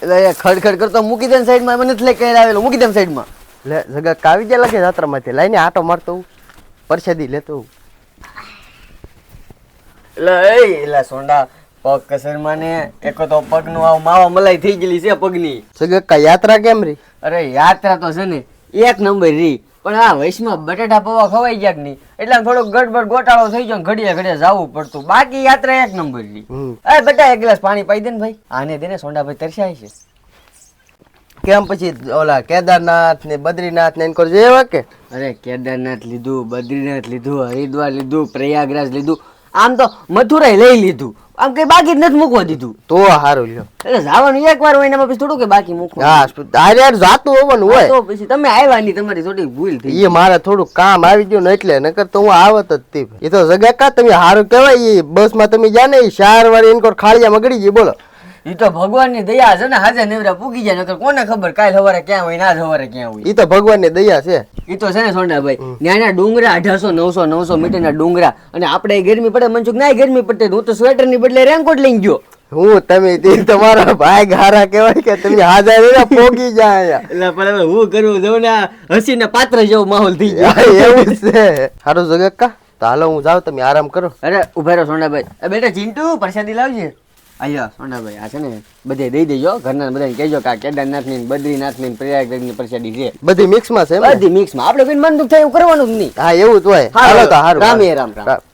એટલે ખડખડ કરતો મૂકી દે સાઈડમાં, મને એટલે કઈ આવેલો મૂકી દે સાઈડમાં. લે જગા કાવી જાય લાગે જાત્રામાંથી લઈને આટો મારતો હું પરસેદી લેતો હું. એટલે સોંડા પગ કસરમાં ને એક તો પગનું આવ માવા મલાઈ થઈ ગયેલી છે પગની. જગા યાત્રા કેમ રી? અરે યાત્રા તો છે ને એક નંબર રી, પણ આ વયસમાં બટાટા પૌવા ખવાઈ ગયા કે નહીં એટલે થોડોક ગડબડ ગોટાળો થઈ ગયો, ઘડીએ ઘડીએ જવું પડતું. બાકી યાત્રા એક નંબર રી. અરે બેટા એક ગ્લાસ પાણી પાઈ દે ને ભાઈ. આને દે ને સોંડાભાઈ તરસ્યાય છે. કેમ પછી ઓલા કેદારનાથ ને બદ્રીનાથ ને એનકોર જેવા કે? અરે કેદારનાથ લીધું, બદ્રીનાથ લીધું, હરિદ્વાર લીધું, પ્રયાગરાજ લીધું, આમ તો મથુરાય લઈ લીધું. આમ કઈ બાકી જ નથી મૂકવા દીધું. તો સારું લ્યો. એટલે જવાનું એક વાર હોય ને પછી થોડું કે બાકી મૂકવા. હા યાર જાતું હોવાનું હોય. તો પછી તમે આવ્યા નહીં, તમારી થોડી ભૂલ થઈ. એ મારે થોડું કામ આવી ગયું ને એટલે નકર તો હું આવત જ તી. એ તો જગા કા તમે સારું કહેવાય. એ બસ માં તમે જા ને 4 વાર એનકોર ખાળિયા મગડી ગઈ બોલો. એ તો ભગવાનની દયા છે ને, હાજર નેવરા પૂગી જાય. નકર કોને ખબર કાલ સવારે ક્યાં હોય ને આજ સવારે ક્યાં હોય. એ તો ભગવાનની દયા છે. એ તો છે ને સોંડાભાઈ, નાના ડુંગરા 1800 900 મીટરના ડુંગરા, અને આપણે ગરમી પડે મનસુખ ના ગરમી પડે. હું તો સ્વેટર ની બદલે રેનકોટ લઈને ગયો. હું તમે તમારા ભાઈ ગારા કહેવાય કે તમે હાજર પોગી જાય. એટલે પણ હવે હું કરવું જવું ને હસીને પાત્ર જેવો માહોલ થઈ ગયો. એવું છે. સારું જગા કા તો હાલો હું જાઉં, તમે આરામ કરો. અરે ઉભા રહો સોંડાભાઈ. બેટા ચિંટુ પ્રસાદી લાવજે. અહીંયા સોંડાભાઈ આ છે ને બધે દઈ દેજો, ઘરના બધાને કહેજો કે આ કેદારનાથ ની બદ્રીનાથ ની પ્રયાગરાજ ની પ્રસાદી છે. બધી મિક્સ માં છે? બધી મિક્સ માં. આપણે કોઈ મન દુખ થાય એવું કરવાનું જ નહીં. હા એવું જ હોય. હાલો તો હારું. રામ રામ રામ.